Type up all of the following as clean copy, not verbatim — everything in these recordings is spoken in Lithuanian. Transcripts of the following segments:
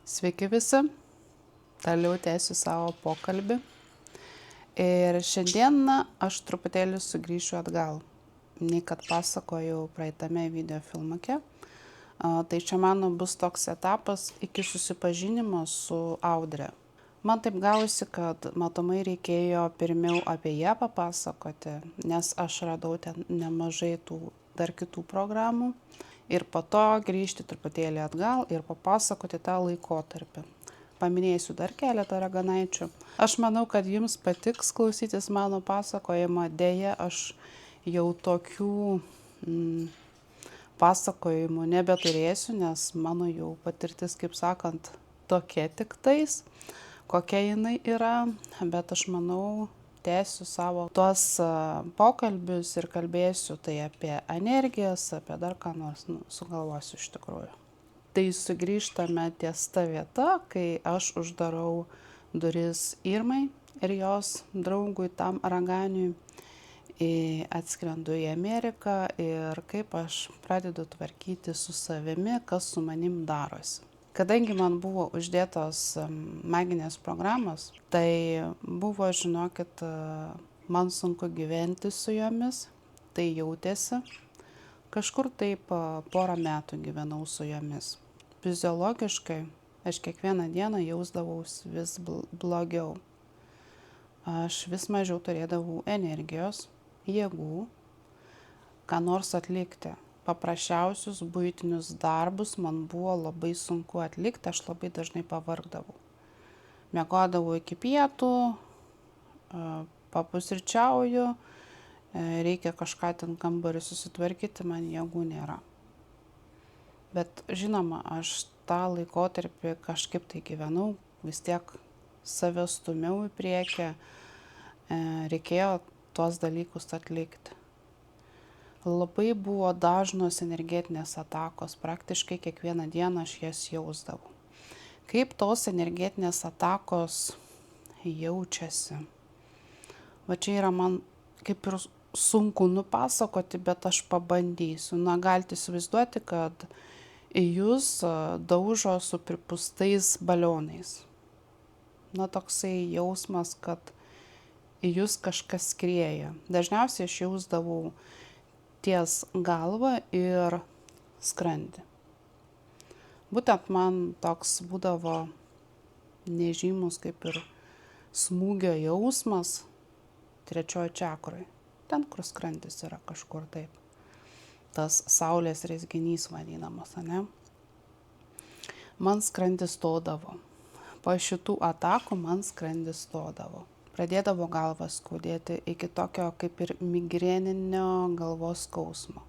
Sveiki visi, toliau tęsiu savo pokalbį. Ir šiandien aš truputėlį sugrįšiu atgal, nei kad pasakojau praeitame video filmuke. Tai čia mano bus toks etapas iki susipažinimo su Audre. Man taip gausi, kad matomai reikėjo pirmiau apie ją papasakoti, nes aš radau ten nemažai tų dar kitų programų. Ir po to grįžti truputėlį atgal ir papasakoti tą laikotarpį. Paminėsiu dar keletą raganaičių. Aš manau, kad jums patiks klausytis mano pasakojimą. Deja, aš jau tokių pasakojimų nebeturėsiu, nes mano jau patirtis, kaip sakant, tokia tik tais, kokia jinai yra. Bet aš manau, tęsiu savo tuos pokalbius ir kalbėsiu tai apie energijas, apie dar ką nors sugalvosiu iš tikrųjų. Tai sugrįžtame ties ta vieta, kai aš uždarau duris Irmai ir jos draugui tam raganiui, atskrendu į Ameriką ir kaip aš pradedu tvarkyti su savimi, kas su manim darosi. Kadangi man buvo uždėtos maginės programos, tai buvo, žinokit, man sunku gyventi su jomis, tai jautėsi. Kažkur taip porą metų gyvenau su jomis. Fiziologiškai aš kiekvieną dieną jausdavausi vis blogiau. Aš vis mažiau turėdavau energijos, jėgų, ką nors atlikti. Paprasčiausius buitinius darbus man buvo labai sunku atlikti, aš labai dažnai pavargdavau. Miegodavau iki pietų, papusryčiauju, reikia kažką ten kambarį susitvarkyti, man jėgų nėra. Bet žinoma, aš tą laikotarpį kažkaip tai gyvenau, vis tiek save stumiau į priekį, reikėjo tuos dalykus atlikti. Labai buvo dažnos energetinės atakos, praktiškai kiekvieną dieną aš jas jausdavau. Kaip tos energetinės atakos jaučiasi? Va čia yra man kaip ir sunku nupasakoti, bet aš pabandysiu. Galite įsivaizduoti, kad jūs daužo su pripūstais balionais. Toksai jausmas, kad jūs kažkas skrieja. Dažniausiai aš jausdavau ties galvą ir skrandį. Būtent man toks būdavo nežymus kaip ir smūgio jausmas trečiojo čakroje. Ten, kur skrandis yra kažkur taip. Tas saulės rezginys vadinamas, ne? Man skrandis stodavo. Po šitų atakų man skrandis stodavo. Pradėdavo galvą skaudėti iki tokio kaip ir migreninio galvos skausmo.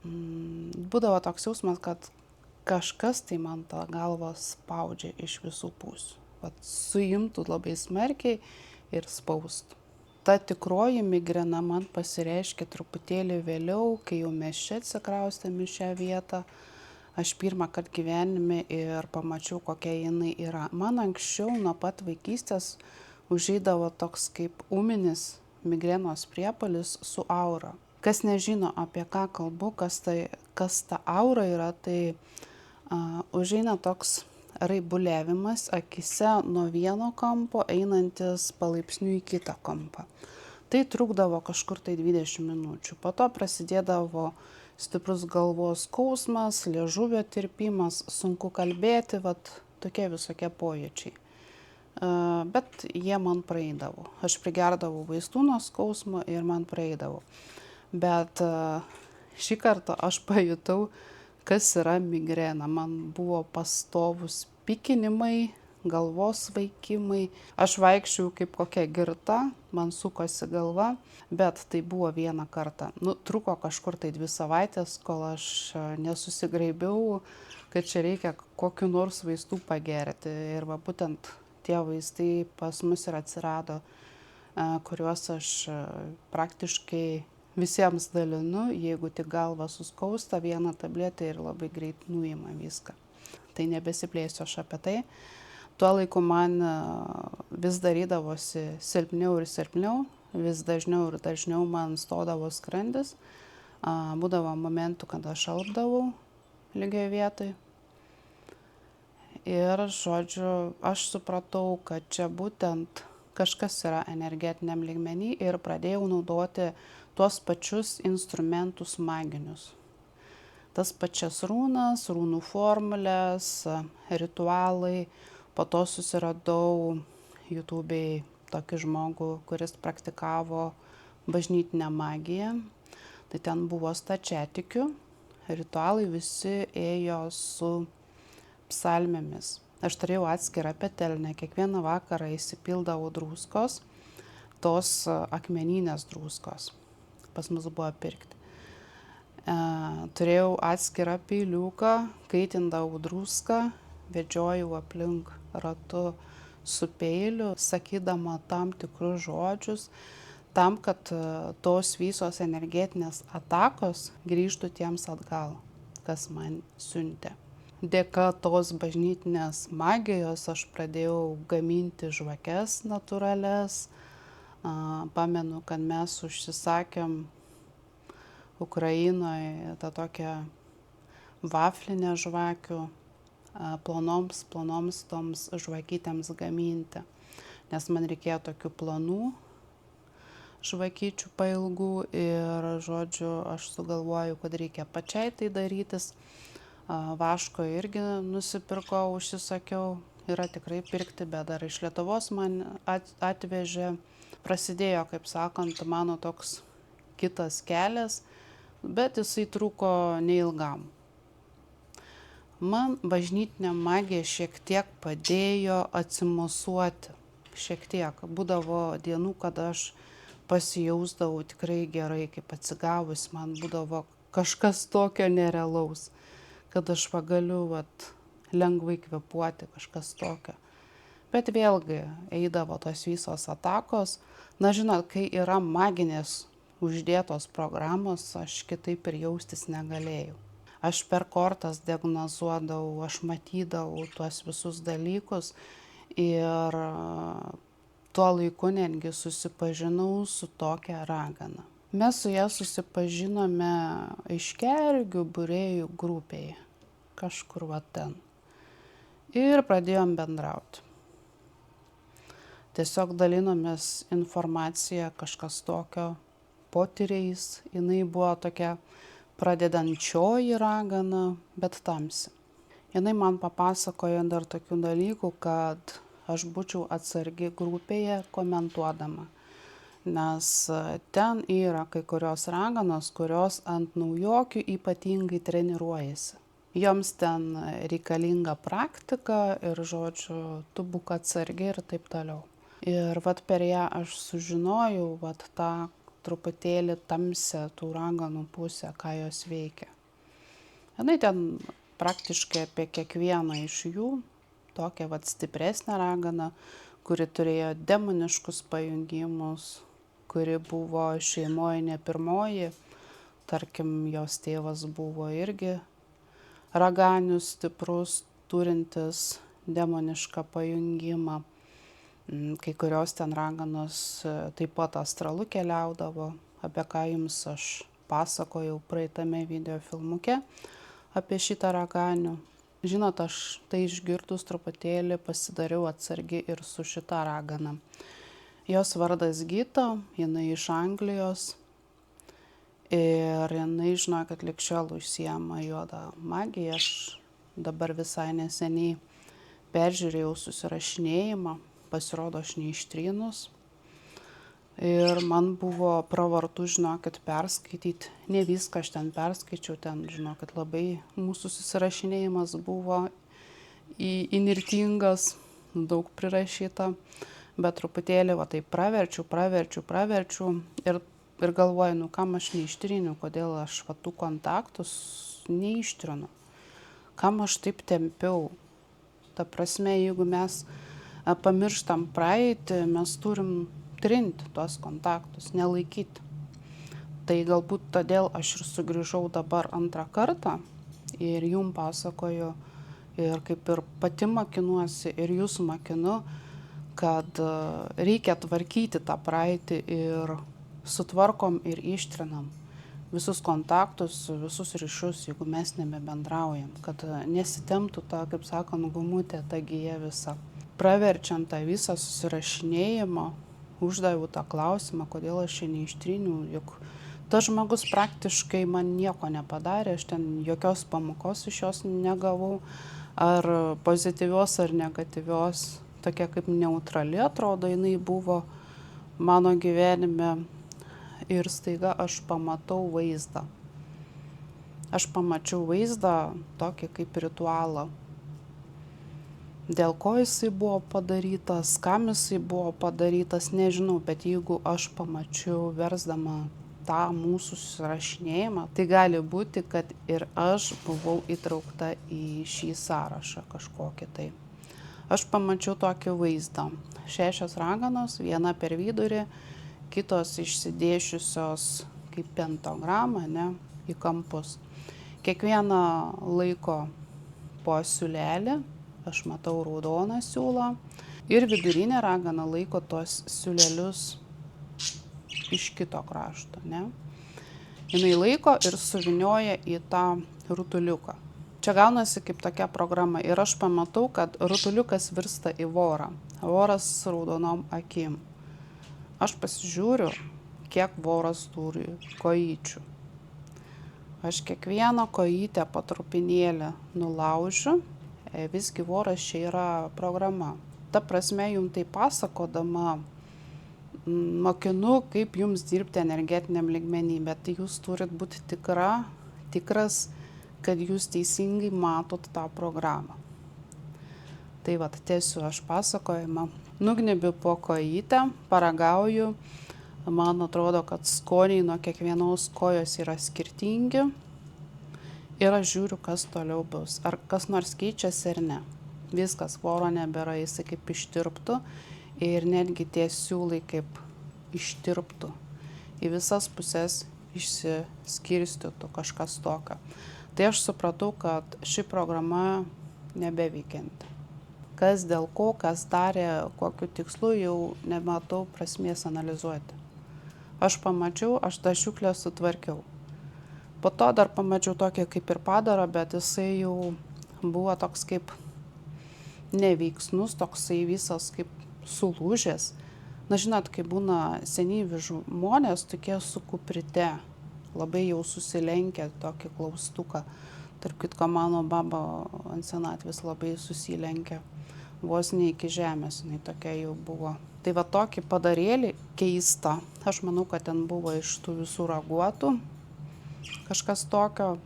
Būdavo toks jausmas, kad kažkas tai man tą galvą spaudžia iš visų pusių. Suimtų labai smarkiai ir spaustų. Ta tikroji migrena man pasireiškė truputėlį vėliau, kai jau mes čia atsikraustėme į šią vietą. Aš pirmą kartą gyvenime ir pamačiau, kokia jinai yra. Man anksčiau nuo pat vaikystės užeidavo toks kaip ūminis migrenos priepuolis su aura. Kas nežino, apie ką kalbu, kas ta aura yra, tai užeina toks raibuliavimas akise nuo vieno kampo, einantis palaipsniui į kitą kampą. Tai trukdavo kažkur tai 20 minučių. Po to prasidėdavo stiprus galvos skausmas, liežuvio tirpimas, sunku kalbėti, tokie visokie pojūčiai. Bet jie man praeidavo. Aš prigerdavau vaistų nuo skausmo ir man praeidavo. Bet šį kartą aš pajutau, kas yra migrena. Man buvo pastovus pykinimai, galvos svaigimai. Aš vaikščiau kaip kokia girta, man sukosi galva, bet tai buvo vieną kartą. Truko kažkur tai 2 savaitės, kol aš nesusigraibiau, kad čia reikia kokiu nors vaistų pagerti. Ir būtent tie vaistai pas mus ir atsirado, kuriuos aš praktiškai visiems dalinu. Jeigu tik galva suskausta, vieną tabletę ir labai greit nuima viską. Tai nebesiplėsiu aš apie tai. Tuo laiku man vis darydavosi silpniau ir silpniau, vis dažniau ir dažniau man stodavo skrandis. Būdavo momentų, kad aš alpdavau lygioje vietoje. Ir, žodžiu, aš supratau, kad čia būtent kažkas yra energetiniam lygmenį ir pradėjau naudoti tuos pačius instrumentus maginius. Tas pačias rūnas, rūnų formulės, ritualai. Po to susiradau YouTube'ai tokį žmogų, kuris praktikavo bažnytinę magiją. Tai ten buvo stačiatikių. Ritualai visi ėjo su psalmėmis. Aš turėjau atskirą petelnę, kiekvieną vakarą įsipildavau druskos, tos akmeninės druskos. Pas mus buvo pirkti. Turėjau atskirą peiliuką, kaitindavau druską, vedžiojau aplink ratu su peiliu, sakydama tam tikrus žodžius, tam, kad tos visos energetinės atakos grįžtų tiems atgal, kas man siuntė. Dėka tos bažnytinės magijos aš pradėjau gaminti žvakes natūrales. Pamenu, kad mes užsisakėm Ukrainoje tą tokią vaflinę žvakių, plonoms toms žvakytėms gaminti. Nes man reikėjo tokių plonų žvakyčių pailgų ir, žodžiu, aš sugalvojau, kad reikia pačiai tai darytis. Vaško irgi nusipirkau, užsisakiau, yra tikrai pirkti, bet dar iš Lietuvos man atvežė. Prasidėjo, kaip sakant, mano toks kitas kelias, bet jisai truko neilgam. Man bažnytinė magija šiek tiek padėjo atsimosuoti. Šiek tiek. Būdavo dienų, kad aš pasijausdavau tikrai gerai, kaip atsigavus, man būdavo kažkas tokio nerealaus, kad aš pagaliu lengvai kvėpuoti, kažkas tokio. Bet vėlgi eidavo tos visos atakos. Na, žinot, kai yra maginės uždėtos programos, aš kitaip ir jaustis negalėjau. Aš per kortas diagnozuodavau, aš matydavau tuos visus dalykus ir tuo laiku netgi susipažinau su tokia ragana. Mes su ja susipažinome Aiškiaregių būrėjų grupėje, kažkur ten. Ir pradėjom bendrauti. Tiesiog dalinomės informaciją, kažkas tokio, potyriais. Jinai buvo tokia pradedančioji ragana, bet tamsi. Jinai man papasakojo dar tokių dalykų, kad aš būčiau atsargi grupėje komentuodama. Nes ten yra kai kurios raganos, kurios ant naujokių ypatingai treniruojasi. Joms ten reikalinga praktika ir, žodžiu, tu būk atsargi ir taip toliau. Ir per ją aš sužinojau tą truputėlį tamsią tų raganų pusę, ką jos veikia. Jinai ten praktiškai apie kiekvieną iš jų, tokią stipresnę raganą, kuri turėjo demoniškus pajungimus, kuri buvo šeimoje ne pirmoji, tarkim, jos tėvas buvo irgi raganius stiprus, turintis demonišką pajungimą. Kai kurios ten raganos taip pat astralu keliaudavo, apie ką jums aš pasakojau praeitame video filmuke apie šitą raganių. Žinot, aš tai išgirdus truputėlį pasidariau atsargi ir su šita ragana. Jos vardas Gita, jinai iš Anglijos ir jinai, žino, kad lig šiol užsiema juodą magiją. Aš dabar visai neseniai peržiūrėjau susirašinėjimą, pasirodo aš neištrynus. Ir man buvo pravartu, žinokit, perskaityti. Ne viską aš ten perskaičiau, ten, žinokit, labai mūsų susirašinėjimas buvo įnirtingas, daug prirašyta. Bet truputėlį tai praverčiu ir galvoju, kam aš neištryniu, kodėl aš tų kontaktus neištrinu. Kam aš taip tempiau. Ta prasme, jeigu mes pamirštam praeitį, mes turim trinti tuos kontaktus, nelaikyti. Tai galbūt todėl aš ir sugrįžau dabar antrą kartą ir jum pasakoju ir kaip ir pati mokinuosi ir jūs mokinu, kad reikia tvarkyti tą praeitį ir sutvarkom ir ištrinam. visus kontaktus, visus ryšius, jeigu mes nebebendraujam, kad nesitemptų ta, kaip sakant, gumutė, ta gija visa. Praverčiant tą visą susirašinėjimą, uždaviau tą klausimą, kodėl aš čia neištryniau, juk tas žmogus praktiškai man nieko nepadarė, aš ten jokios pamokos iš jos negavau, ar pozityvios, ar negatyvios, tokia kaip neutrali atrodo, jinai buvo mano gyvenime. Ir staiga aš pamatau vaizdą. Aš pamačiau vaizdą tokį kaip ritualą. Dėl ko jisai buvo padarytas, kam jisai buvo padarytas, nežinau, bet jeigu aš pamačiau versdama tą mūsų susirašinėjimą, tai gali būti, kad ir aš buvau įtraukta į šį sąrašą kažkokį tai. Aš pamačiau tokį vaizdą. 6 raganos, viena per vidurį, kitos išsidėšiusios kaip pentagramą, ne, į kampus. Kiekvieną laiko po siūlelį, aš matau raudoną siūlą, ir vidurinė ragana laiko tos siūlelius iš kito krašto, ne. Jinai laiko ir suvinioja į tą rutuliuką. Čia gaunasi kaip tokia programa ir aš pamatau, kad rutuliukas virsta į vorą. Voras su raudonom akim. Aš pasižiūriu, kiek voras turi kojyčių. Aš kiekvieną kojytę po trupinėlį nulaužiu, visgi voras čia yra programa. Ta prasme, jums tai pasakodama, mokinu, kaip jums dirbti energetiniam lygmenį, bet jūs turit būti tikras, kad jūs teisingai matot tą programą. Tai vat, tęsiu aš pasakojimą. Nugnebiu po kojytę, paragauju, man atrodo, kad skoniai nuo kiekvienos kojos yra skirtingi ir aš žiūriu, kas toliau bus. Ar kas nors keičiasi ar ne. Viskas, voro nebėra, jisai kaip ištirptų ir netgi tie siūlai kaip ištirptų. Į visas pusės išsiskirstytų kažkas tokio. Tai aš supratau, kad ši programa nebeveikianti. Kas dėl ko, kas darė, kokiu tikslu, jau nematau prasmės analizuoti. Aš pamačiau, aš tą šiuklę sutvarkiau. Po to dar pamačiau tokį kaip ir padarą, bet jisai jau buvo toks kaip neveiksnus, toksai visas kaip sulūžęs. Na žinot, kai būna senyvi žmonės, tokie su kuprite, labai jau susilenkę tokį klaustuką. Tarp kitko, mano baba ant senatvės labai susilenkė. Vos ne iki žemės, jinai tokia jau buvo. Tai va tokį padarėlį keistą, aš manau, kad ten buvo iš tų visų raguotų, kažkas tokio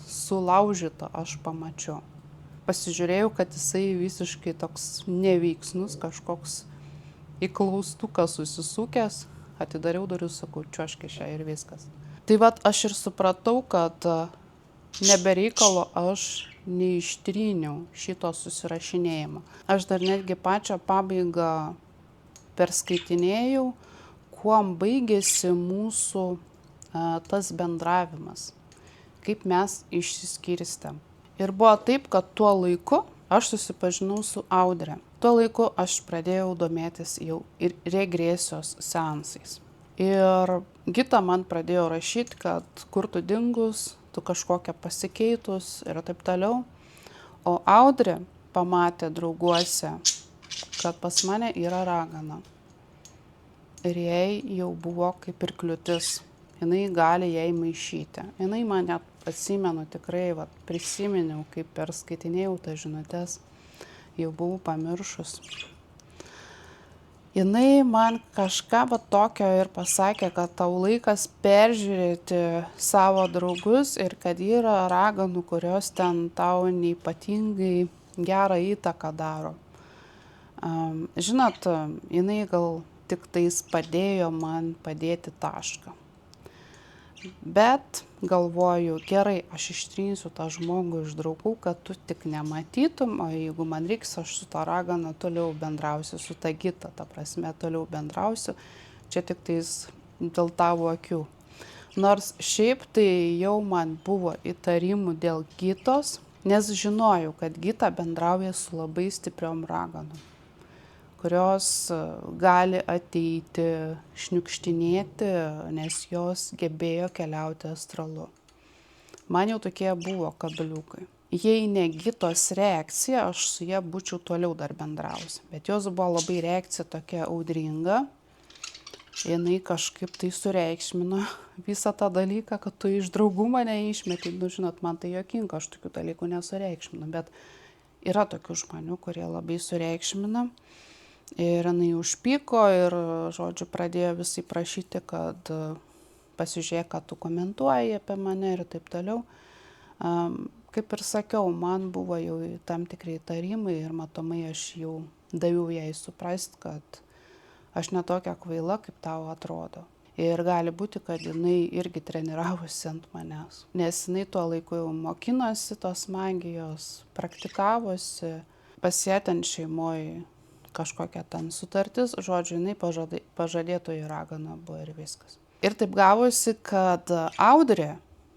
sulaužyto aš pamačiau. Pasižiūrėjau, kad jisai visiškai toks neveiksnus, kažkoks į klaustuką susisukęs, atidariau duris, sakau, čiuošk iš čia ir viskas. Tai va aš ir supratau, kad nebereikalo aš neištryniau šito susirašinėjimo. Aš dar netgi pačią pabaigą perskaitinėjau, kuom baigėsi mūsų tas bendravimas, kaip mes išsiskirstėm. Ir buvo taip, kad tuo laiku aš susipažinau su Audre. Tuo laiku aš pradėjau domėtis jau ir regresijos seansais. Ir Gita man pradėjo rašyti, kad kur tu dingus, tu kažkokia pasikeitus ir taip toliau. O Audrė pamatė drauguose, kad pas mane yra ragana. Ir jai jau buvo kaip ir kliūtis. Jinai gali jai maišyti. Jinai man net atsimenu tikrai, prisiminiau, kaip perskaitinėjau tas žinutes, jau buvau pamiršus. Jinai man kažką tokio ir pasakė, kad tau laikas peržiūrėti savo draugus ir kad yra raganų, kurios ten tau neypatingai gerą įtaką daro. Žinot, jinai gal tik tais padėjo man padėti tašką. Bet galvoju, gerai, aš ištrinsiu tą žmogų iš draugų, kad tu tik nematytum, o jeigu man reiks, aš su tą raganą toliau bendrausiu, su ta Gita, ta prasme, toliau bendrausiu, čia tik tais dėl tavo akių. Nors šiaip tai jau man buvo įtarimų dėl Gitos, nes žinojau, kad Gita bendrauja su labai stipriom raganom, kurios gali ateiti, šniukštinėti, nes jos gebėjo keliauti astralu. Man jau tokie buvo kabliukai. Jei ne Gitos reakcija, aš su ja būčiau toliau dar bendrausi. Bet jos buvo labai reakcija tokia audringa. Jinai kažkaip tai sureikšmino visą tą dalyką, kad tu iš draugų mane išmeti. Nu, žinot, man tai juokinga, aš tokių dalykų nesureikšminu. Bet yra tokių žmonių, kurie labai sureikšmina. Ir jinai užpyko ir, žodžiu, pradėjo visai prašyti, kad pasižiūrėk, ką tu komentuoji apie mane ir taip toliau. Kaip ir sakiau, man buvo jau tam tikrai įtarimai ir matomai aš jau daviau jai suprast, kad aš ne tokia kvaila, kaip tau atrodo. Ir gali būti, kad jinai irgi treniravosi ant manęs. Nes jinai tuo laiku jau mokinosi tos magijos, praktikavosi, pas ją ten šeimoje kažkokia ten sutartis, žodžiu, jinai pažadėtoji ragana buvo ir viskas. Ir taip gavosi, kad Audrė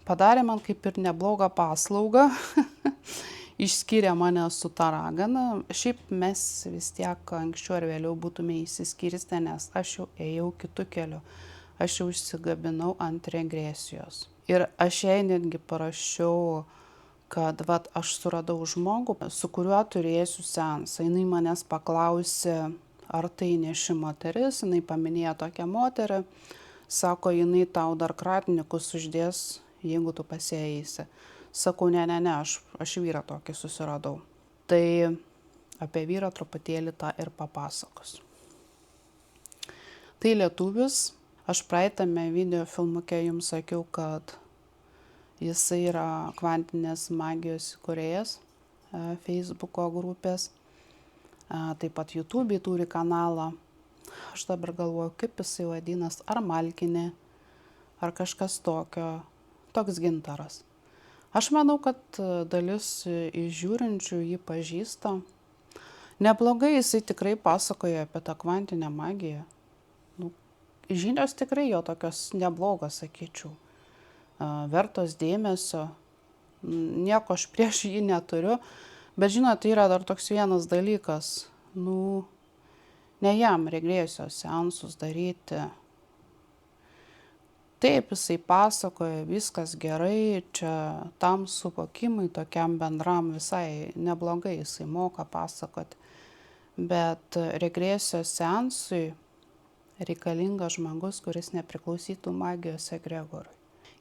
padarė man kaip ir neblogą paslaugą, išskyrė mane su ta ragana. Šiaip mes vis tiek anksčiau ar vėliau būtume išsiskirstę, nes aš jau ėjau kitu keliu. Aš jau užsigabinau ant regresijos. Ir aš jai netgi parašiau, kad aš suradau žmogų, su kuriuo turėsiu seansą. Jinai manęs paklausė, ar tai ne ši moteris. Jinai paminėjo tokią moterį. Sako, jinai tau dar kratinikus uždės, jeigu tu pas ją eisi. Sakau, ne, aš vyrą tokį susiradau. Tai apie vyrą truputėlį tą ir papasakosiu. Tai lietuvis. Aš praeitame video filmuke jums sakiau, kad jisai yra kvantinės magijos įkūrėjas Facebooko grupės. Taip pat YouTube turi kanalą. Aš dabar galvoju, kaip jisai vadinas, ar Malkinė, ar kažkas tokio, toks Gintaras. Aš manau, kad dalis iš žiūrinčių jį pažįsta. Neblogai jisai tikrai pasakoja apie tą kvantinę magiją. Žinios tikrai jo tokios neblogos, sakyčiau. Vertos dėmesio. Nieko aš prieš jį neturiu. Bet žinot, tai yra dar toks vienas dalykas. Ne jam regresijos seansus daryti. Taip, jisai pasakoja, viskas gerai, čia tam suvokimui, tokiam bendram visai neblogai jisai moka pasakoti. Bet regresijos seansui reikalingas žmogus, kuris nepriklausytų magijos egregorui.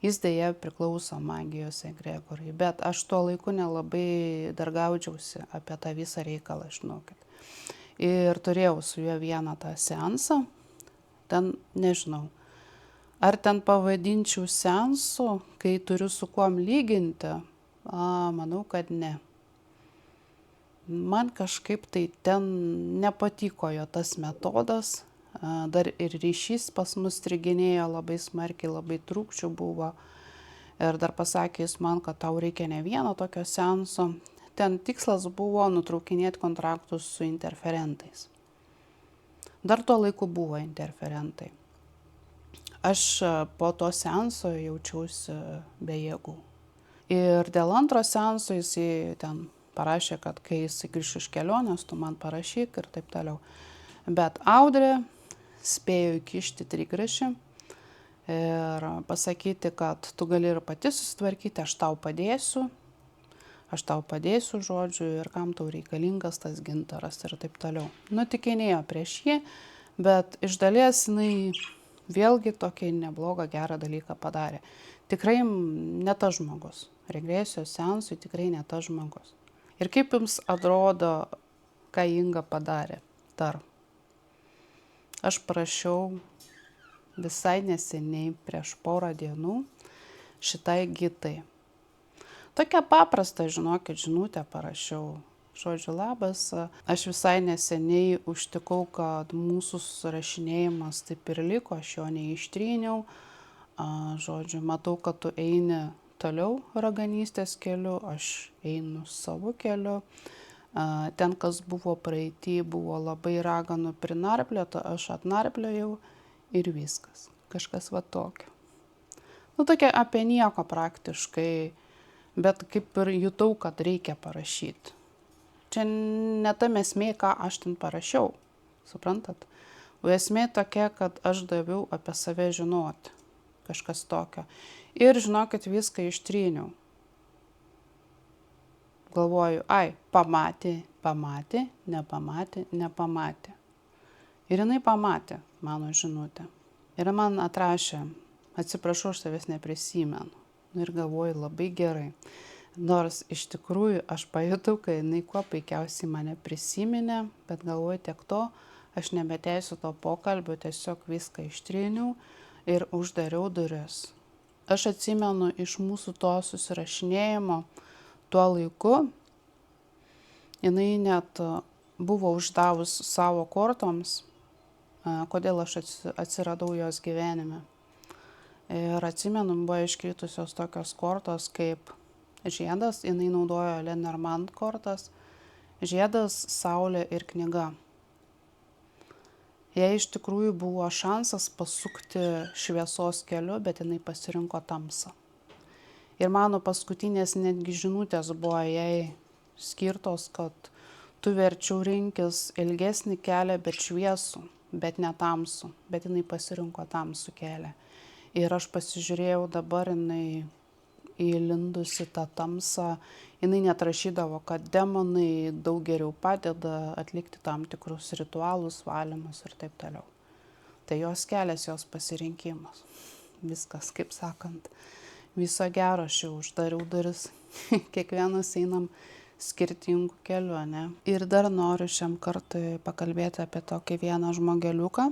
Jis dėja priklauso magijos egregorui, bet aš tuo laiku nelabai dar gaudžiausi apie tą visą reikalą, žinokit. Ir turėjau su juo vieną tą seansą, ten nežinau, ar ten pavadinčiau seansu, kai turiu su kuom lyginti, manau, kad ne. Man kažkaip tai ten nepatiko jo tas metodas. Dar ir ryšys pas mus striginėjo labai smarkiai, labai trūkčių buvo. Ir dar pasakė jis man, kad tau reikia ne vieno tokio seanso. Ten tikslas buvo nutraukinėti kontraktus su interferentais. Dar tuo laiku buvo interferentai. Aš po to seanso jaučiausi be jėgų. Ir dėl antro seanso jisai ten parašė, kad kai jisai grįš iš kelionės, tu man parašyk ir taip toliau. Bet Audrė spėjo įkišti trigrašį ir pasakyti, kad tu gali ir pati susitvarkyti, aš tau padėsiu, žodžiu, ir kam tau reikalingas tas Gintaras ir taip toliau. Nutikinėjo prieš jį, bet iš dalies jinai vėlgi tokį neblogą gerą dalyką padarė. Tikrai ne tas žmogus. Regresijos seansui tikrai ne tas žmogus. Ir kaip jums atrodo, ką Inga padarė dar? Aš parašiau visai neseniai, prieš porą dienų, šitai Gitai. Tokią paprastą, žinokit, žinutę parašiau. Žodžiu, labas. Aš visai neseniai užtikau, kad mūsų susirašinėjimas taip ir liko, aš jo neištryniau. Žodžiu, matau, kad tu eini toliau raganystės keliu, aš einu savo keliu. Ten, kas buvo praeity, buvo labai raganų prinarpliota, aš atnarpliojau ir viskas. Kažkas va tokio. Tokia apie nieko praktiškai, bet kaip ir jutau, kad reikia parašyti. Čia ne ta esmė, ką aš ten parašiau. suprantat? O esmė tokia, kad aš daviau apie save žinoti, kažkas tokio. Ir žinokit, viską ištryniau. Galvoju, pamatė, nepamatė. Ir jinai pamatė mano žinutę. Ir man atrašė, atsiprašau, aš tavęs neprisimenu. Ir galvoju, labai gerai. Nors iš tikrųjų aš pajutau, kai jinai kuo puikiausiai mane prisiminė, bet galvoju tiek to, aš nebetęsiu to pokalbio, tiesiog viską ištryniau ir uždariau duris. Aš atsimenu iš mūsų to susirašinėjimo tuo laiku, jinai net buvo uždavus savo kortoms, kodėl aš atsiradau jos gyvenime. Ir atsimenu, buvo iškritusios tokios kortos kaip žiedas, jinai naudojo Lenormand kortas, žiedas, saulė ir knyga. Jai iš tikrųjų buvo šansas pasukti šviesos keliu, bet jinai pasirinko tamsą. Ir mano paskutinės netgi žinutės buvo jai skirtos, kad tu verčiau rinkis ilgesnį kelią, bet šviesų, bet ne tamsų, bet jinai pasirinko tamsų kelią. Ir aš pasižiūrėjau, dabar jinai įlindusi tą tamsą, jinai net rašydavo, kad demonai daug geriau padeda atlikti tam tikrus ritualus, valymus ir taip toliau. Tai jos kelias, jos pasirinkimas. Viskas, kaip sakant, viso gero, aš jau uždariau duris. Kiekvienas einam skirtingų kelių, ne? Ir dar noriu šiam kartui pakalbėti apie tokį vieną žmogeliuką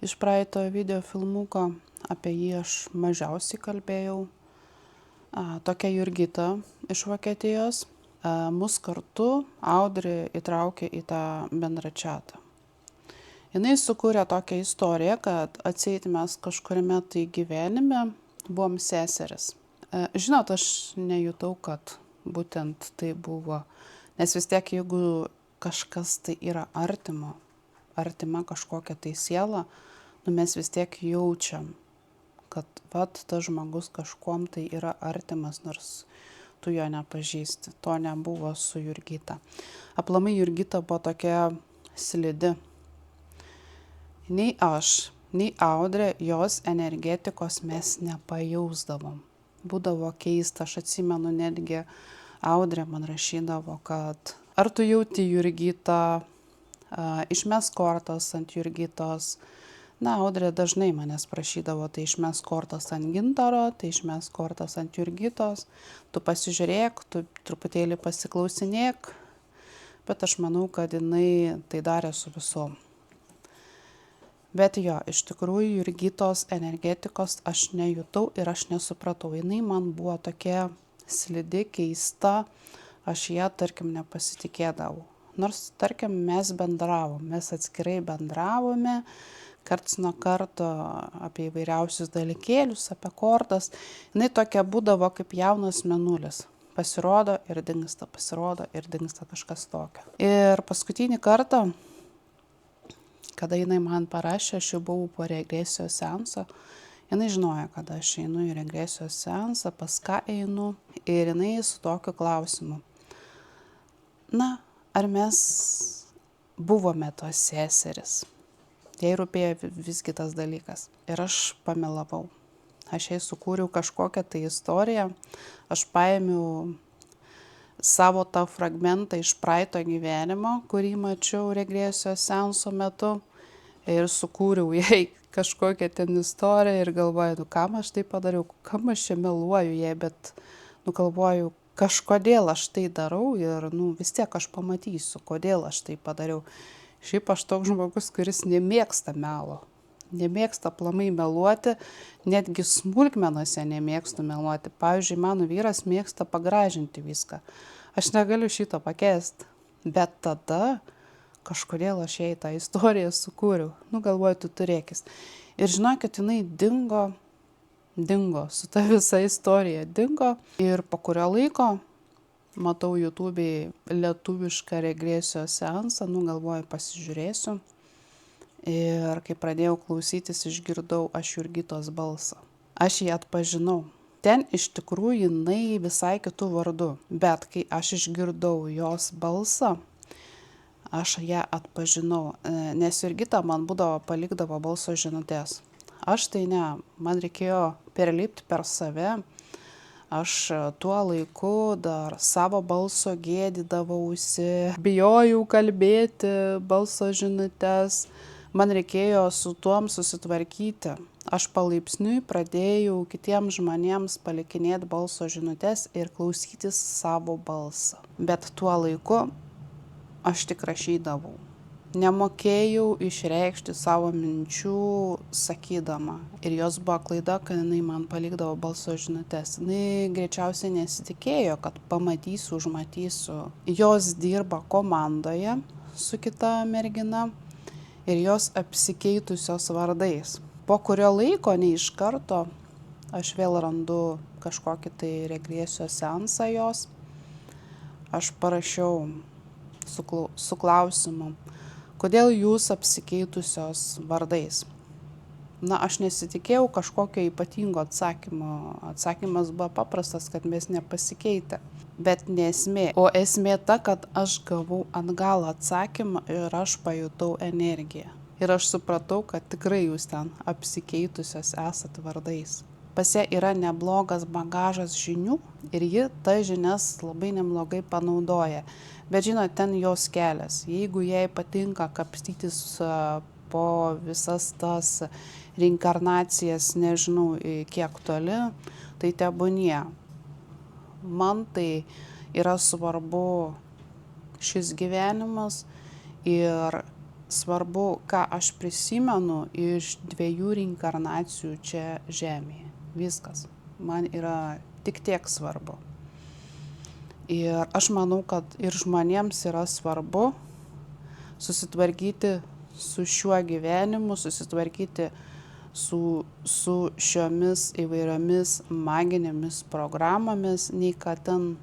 iš praeito video filmuko. Apie jį aš mažiausiai kalbėjau. Tokia Jurgita iš Vokietijos. Mus kartu Audrė įtraukė į tą bendrą čatą. Jinai sukūrė tokią istoriją, kad atseit mes kažkuriame tai gyvenime buvom seseris. Žinot, aš nejutau, kad būtent tai buvo. Nes vis tiek, jeigu kažkas tai yra artima kažkokia tai siela, mes vis tiek jaučiam, kad tas žmogus kažkuom tai yra artimas, nors tu jo nepažįsti. To nebuvo su Jurgita. Aplamai Jurgita buvo tokia slidi. Nei aš, nei Audrė jos energetikos mes nepajausdavom. Būdavo keista, aš atsimenu netgi Audrė man rašydavo, kad ar tu jauti Jurgitą, išmes kortas ant Jurgitos. Na, Audrė dažnai manęs prašydavo, tai išmes kortas ant Gintaro, tai išmes kortas ant Jurgitos, tu pasižiūrėk, tu truputėlį pasiklausinėk, bet aš manau, kad jinai tai darė su visom. Bet jo, iš tikrųjų Jurgitos energetikos aš nejutau ir aš nesupratau, jinai man buvo tokia slidi, keista, aš ją, tarkim, nepasitikėdavau. Nors, tarkim, mes atskirai bendravome, karts nuo karto apie įvairiausius dalykėlius, apie kortas. Jinai tokia būdavo kaip jaunas mėnulis. Pasirodo ir dingsta kažkas tokio. Ir paskutinį kartą, kada jinai man parašė, aš jau buvau po regresijos seanso, jinai žinojo, kad aš einu į regresijos seansą, pas ką einu, ir jinai su tokiu klausimu. Na, ar mes buvome tos seseris? Jai rūpėjo visgi tas dalykas. Ir aš pamelavau. Aš jai sukūriau kažkokią tai istoriją. Aš paėmiau savo tą fragmentą iš praeito gyvenimo, kurį mačiau regresijos seanso metu. Ir sukūriau jai kažkokią ten istoriją ir galvoju, kam aš tai padariau, kam aš čia meluoju jai, bet galvoju, kažkodėl aš tai darau ir vis tiek aš pamatysiu, kodėl aš tai padariau. Šiaip aš toks žmogus, kuris nemėgsta melo, nemėgsta aplamai meluoti, netgi smulkmenose nemėgstu meluoti. Pavyzdžiui, mano vyras mėgsta pagražinti viską. Aš negaliu šito pakęsti, bet tada kažkodėl aš jai tą istoriją sukūriau. Galvoju, tu turėkis. Ir žinokit, jinai dingo, su ta visa istorija dingo. Ir po kurio laiko matau YouTube'ai lietuvišką regresijos seansą, galvoju, pasižiūrėsiu. Ir kai pradėjau klausytis, išgirdau aš Jurgitos balsą. Aš jį atpažinau. Ten iš tikrųjų jinai visai kitų vardų. Bet kai aš išgirdau jos balsą, aš ją atpažinau, nes Jurgita man palikdavo balso žinutės. Aš tai ne, man reikėjo perlipti per save. Aš tuo laiku dar savo balso gėdydavausi, bijojau kalbėti balso žinutės, man reikėjo su tuom susitvarkyti. Aš palaipsniui pradėjau kitiems žmonėms palikinėti balso žinutės ir klausytis savo balsą. Bet tuo laiku aš tik rašydavau. Nemokėjau išreikšti savo minčių sakydama. Ir jos buvo klaida, kad jinai man palikdavo balso žinutės. Jinai greičiausiai nesitikėjo, kad pamatysiu, užmatysiu. Jos dirba komandoje su kita mergina ir jos apsikeitusios vardais. Po kurio laiko, ne iš karto, aš vėl randu kažkokį tai regresijos seansą jos. Aš parašiau su klausimu, kodėl jūs apsikeitusios vardais? Na, aš nesitikėjau kažkokio ypatingo atsakymo. Atsakymas buvo paprastas, kad mes nepasikeitę. Bet ne esmė. O esmė ta, kad aš gavau atgal atsakymą ir aš pajutau energiją. Ir aš supratau, kad tikrai jūs ten apsikeitusios esat vardais. Pas ją yra neblogas bagažas žinių ir ji tas žinias labai neblogai panaudoja. Bet žinot, ten jos kelias. Jeigu jai patinka kapstytis po visas tas reinkarnacijas, nežinau kiek toli, tai tebūnie. Man tai yra svarbu šis gyvenimas ir svarbu, ką aš prisimenu iš 2 reinkarnacijų čia žemėje. Viskas. Man yra tik tiek svarbu. Ir aš manau, kad ir žmonėms yra svarbu susitvarkyti su šiuo gyvenimu, susitvarkyti su šiomis įvairiomis maginėmis programomis, nei kad ten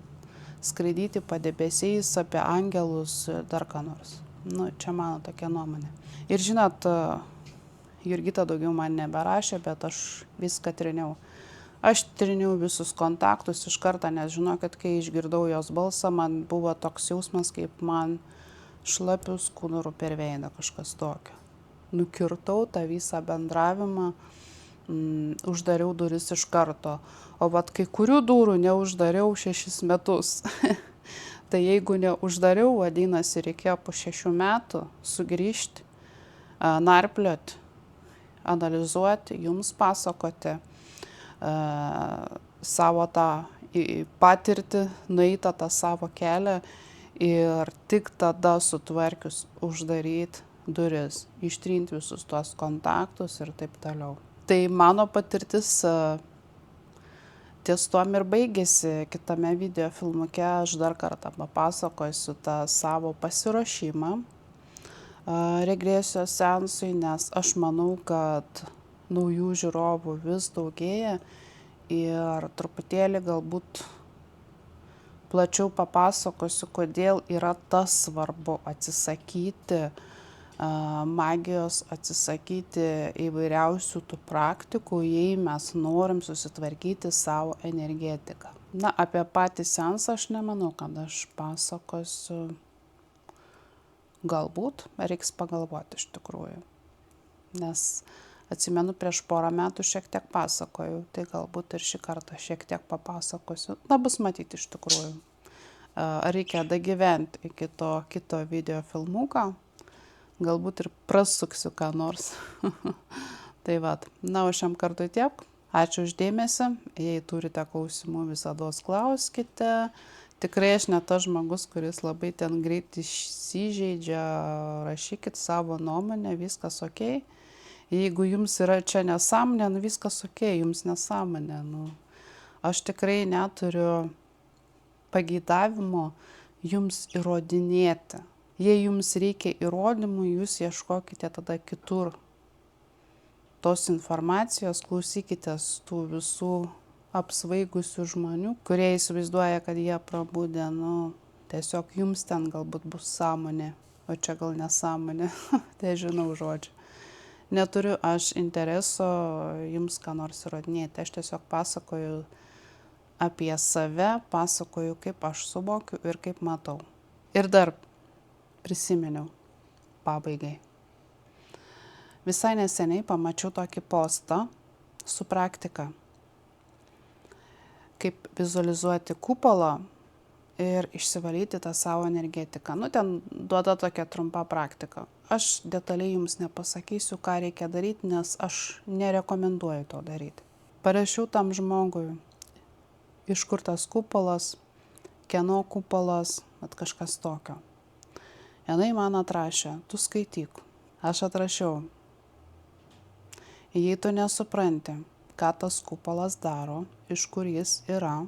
skraidyti padebesiais apie angelus ir dar ką nors. Čia mano tokia nuomonė. Ir žinot, Jurgita daugiau man neberašė, bet aš viską triniau. Aš triniau visus kontaktus iš karto, nes žinokit, kai išgirdau jos balsą, man buvo toks jausmas, kaip man šlapių skudurų per veidą, kažkas tokio. Nukirtau tą visą bendravimą, uždariau duris iš karto. O vat kai kurių durų neuždariau 6 metus. Tai jeigu neuždariau, vadinasi, reikėjo po 6 metų sugrįžti, narplioti, analizuoti, jums pasakoti savo tą patirtį, nueitą tą savo kelią ir tik tada sutvarkius uždaryti duris, ištrinti visus tuos kontaktus ir taip toliau. Tai mano patirtis ties tuom ir baigėsi. Kitame video filmuke aš dar kartą papasakosiu tą savo pasiruošimą regresijos seansui, nes aš manau, kad naujų žiūrovų vis daugėja ir truputėlį galbūt plačiau papasakosiu, kodėl yra tas svarbu atsisakyti magijos, atsisakyti įvairiausių tų praktikų, jei mes norim susitvarkyti savo energetiką. Na, apie patį seansą aš nemanau, kad aš pasakosiu. Galbūt reiks pagalvoti iš tikrųjų. Nes atsimenu, prieš porą metų šiek tiek pasakojau, tai galbūt ir šį kartą šiek tiek papasakosiu. Na, bus matyti iš tikrųjų. Reikia dagyventi iki to kito video filmuką. Galbūt ir prasuksiu ką nors. Tai vat. Na, o šiam kartui tiek. Ačiū už dėmesį. Jei turite klausimų, visados klauskite. Tikrai aš ne tas žmogus, kuris labai ten greit įsižeidžia. Rašykit savo nuomonę, viskas okei. Jeigu jums yra čia nesąmonė, viskas okei, jums nesąmonė. Aš tikrai neturiu pageidavimo jums įrodinėti. Jei jums reikia įrodymų, jūs ieškokite tada kitur tos informacijos, klausykitės tų visų apsvaigusių žmonių, kurie įsivaizduoja, kad jie prabudę, tiesiog jums ten galbūt bus sąmonė, o čia gal nesąmonė, tai žinau žodžiu. Neturiu aš intereso jums ką nors įrodinėti, aš tiesiog pasakoju apie save, pasakoju, kaip aš suvokiu ir kaip matau. Ir dar prisiminiau pabaigai. Visai neseniai pamačiau tokį postą su praktika, kaip vizualizuoti kupolą ir išsivalyti tą savo energetiką. Ten duoda tokia trumpa praktika. Aš detaliai jums nepasakysiu, ką reikia daryti, nes aš nerekomenduoju to daryti. Parašiau tam žmogui, iš kur tas kupolas, kieno kupolas, kažkas tokio. Jinai man atrašė, tu skaityk. Aš atrašiau, jei tu nesupranti, ką tas kupolas daro, iš kur jis yra,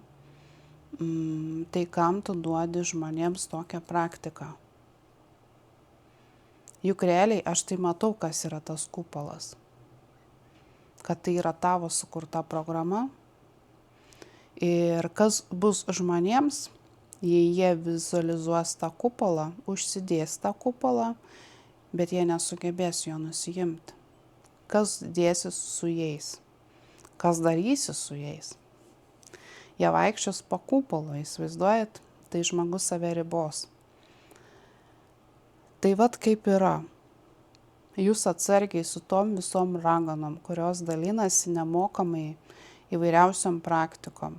tai kam tu duodi žmonėms tokią praktiką? Juk realiai aš tai matau, kas yra tas kupolas. Kad tai yra tavo sukurta programa. Ir kas bus žmonėms, jei jie vizualizuos tą kupolą, užsidės tą kupolą, bet jie nesugebės jo nusiimti. Kas dėsis su jais? Kas darysis su jais? Jie vaikščios po kupolo, įsivaizduojat, tai žmogus save ribos. Tai vat kaip yra. Jūs atsargiai su tom visom raganom, kurios dalinasi nemokamai įvairiausiom praktikom.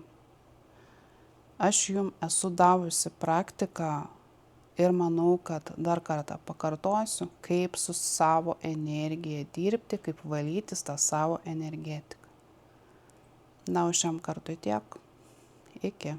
Aš jums esu davusi praktiką ir manau, kad dar kartą pakartosiu, kaip su savo energija dirbti, kaip valytis tą savo energetiką. O šiam kartui tiek. Iki.